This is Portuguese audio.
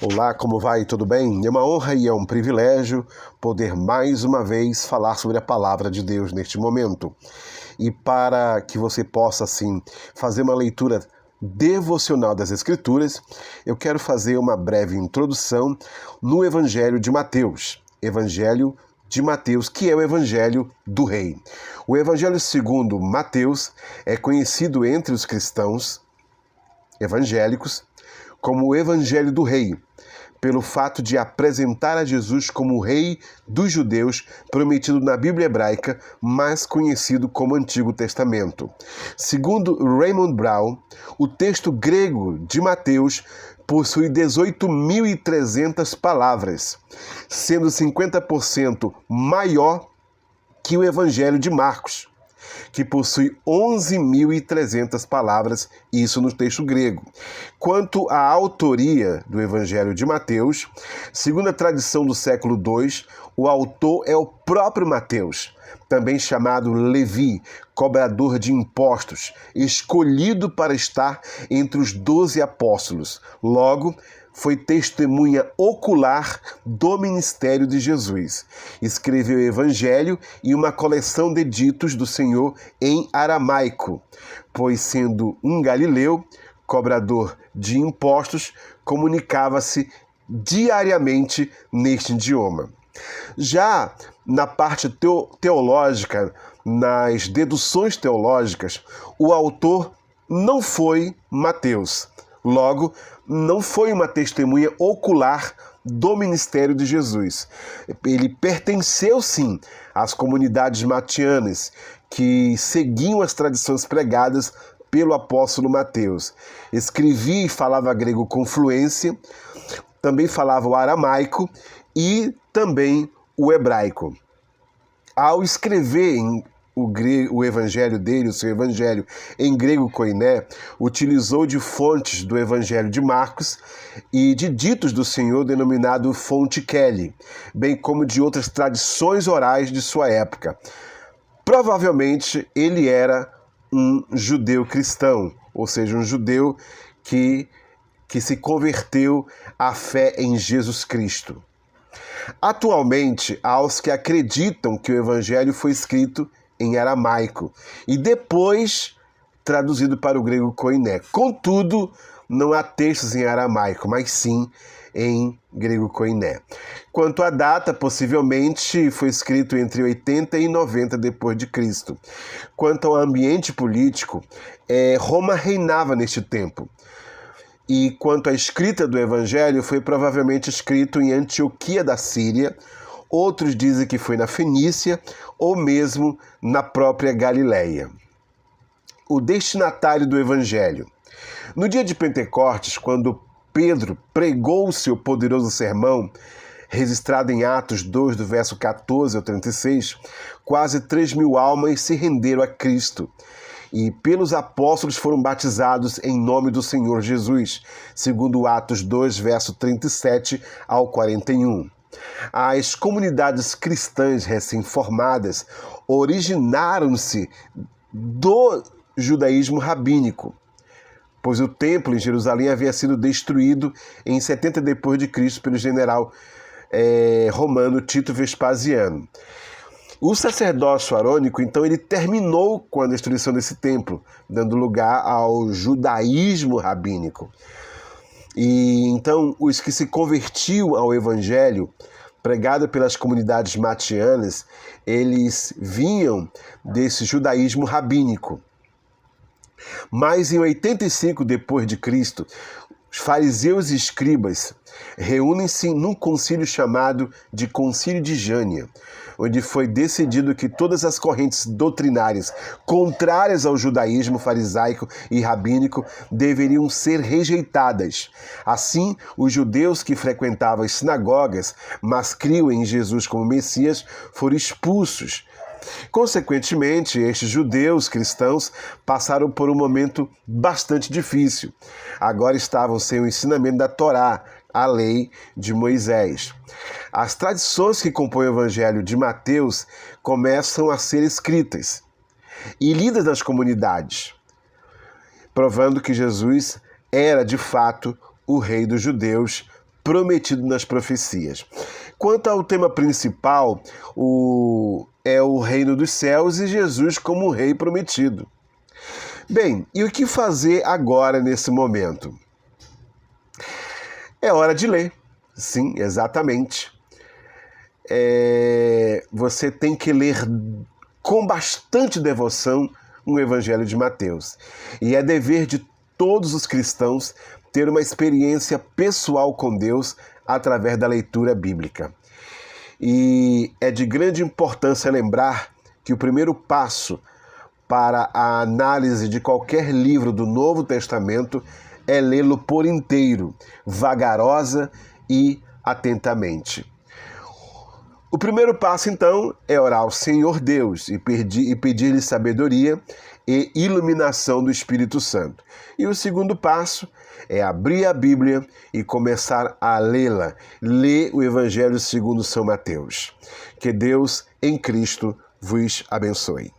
Olá, como vai? Tudo bem? É uma honra e é um privilégio poder mais uma vez falar sobre a palavra de Deus neste momento. E para que você possa, assim, fazer uma leitura devocional das Escrituras, eu quero fazer uma breve introdução no Evangelho de Mateus. Evangelho de Mateus, que é o Evangelho do Rei. O Evangelho segundo Mateus é conhecido entre os cristãos evangélicos como o Evangelho do Rei, pelo fato de apresentar a Jesus como o Rei dos Judeus prometido na Bíblia hebraica, mais conhecido como Antigo Testamento. Segundo Raymond Brown, o texto grego de Mateus possui 18.300 palavras, sendo 50% maior que o Evangelho de Marcos, que possui 11.300 palavras, isso no texto grego. Quanto à autoria do Evangelho de Mateus, segundo a tradição do século II, o autor é o próprio Mateus, também chamado Levi, cobrador de impostos, escolhido para estar entre os 12 apóstolos. Logo, foi testemunha ocular do ministério de Jesus. Escreveu o Evangelho e uma coleção de ditos do Senhor em aramaico, pois, sendo um galileu, cobrador de impostos, comunicava-se diariamente neste idioma. Já na parte teológica, nas deduções teológicas, o autor não foi Mateus. Logo, não foi uma testemunha ocular do ministério de Jesus. Ele pertenceu, sim, às comunidades matianas, que seguiam as tradições pregadas pelo apóstolo Mateus. Escrevia e falava grego com fluência, também falava o aramaico e também o hebraico. Ao escrever o evangelho dele, o seu evangelho em grego koiné, utilizou de fontes do evangelho de Marcos e de ditos do Senhor denominado fonte Kelly, bem como de outras tradições orais de sua época. Provavelmente ele era um judeu cristão, ou seja, um judeu que se converteu à fé em Jesus Cristo. Atualmente, há os que acreditam que o evangelho foi escrito em aramaico e depois traduzido para o grego koiné. Contudo, não há textos em aramaico, mas sim em grego koiné. Quanto à data, possivelmente foi escrito entre 80 e 90 depois de Cristo. Quanto ao ambiente político, Roma reinava neste tempo. E quanto à escrita do Evangelho, foi provavelmente escrito em Antioquia da Síria. Outros dizem que foi na Fenícia ou mesmo na própria Galileia. O destinatário do Evangelho. No dia de Pentecostes, quando Pedro pregou o seu poderoso sermão, registrado em Atos 2, do verso 14 ao 36, quase 3.000 almas se renderam a Cristo. E pelos apóstolos foram batizados em nome do Senhor Jesus, segundo Atos 2, verso 37 ao 41. As comunidades cristãs recém-formadas originaram-se do judaísmo rabínico, pois o templo em Jerusalém havia sido destruído em 70 depois de Cristo pelo general romano Tito Vespasiano. O sacerdócio arônico, então, ele terminou com a destruição desse templo, dando lugar ao judaísmo rabínico. E então, os que se convertiam ao evangelho, pregado pelas comunidades matianas, eles vinham desse judaísmo rabínico. Mas em 85 depois de Cristo, os fariseus e escribas reúnem-se num concílio chamado de Concílio de Jânia, onde foi decidido que todas as correntes doutrinárias contrárias ao judaísmo farisaico e rabínico deveriam ser rejeitadas. Assim, os judeus que frequentavam as sinagogas, mas criam em Jesus como Messias, foram expulsos. Consequentemente, estes judeus cristãos passaram por um momento bastante difícil. Agora estavam sem o ensinamento da Torá, a lei de Moisés. As tradições que compõem o Evangelho de Mateus começam a ser escritas e lidas nas comunidades, provando que Jesus era, de fato, o rei dos judeus prometido nas profecias. Quanto ao tema principal, é o reino dos céus e Jesus como o rei prometido. Bem, e o que fazer agora nesse momento? É hora de ler. Sim, exatamente. Você tem que ler com bastante devoção o Evangelho de Mateus. E é dever de todos os cristãos ter uma experiência pessoal com Deus através da leitura bíblica. E é de grande importância lembrar que o primeiro passo para a análise de qualquer livro do Novo Testamento é lê-lo por inteiro, vagarosa e atentamente. O primeiro passo, então, é orar ao Senhor Deus e pedir-lhe sabedoria e iluminação do Espírito Santo. E o segundo passo é abrir a Bíblia e começar a lê-la. Ler o Evangelho segundo São Mateus. Que Deus, em Cristo, vos abençoe.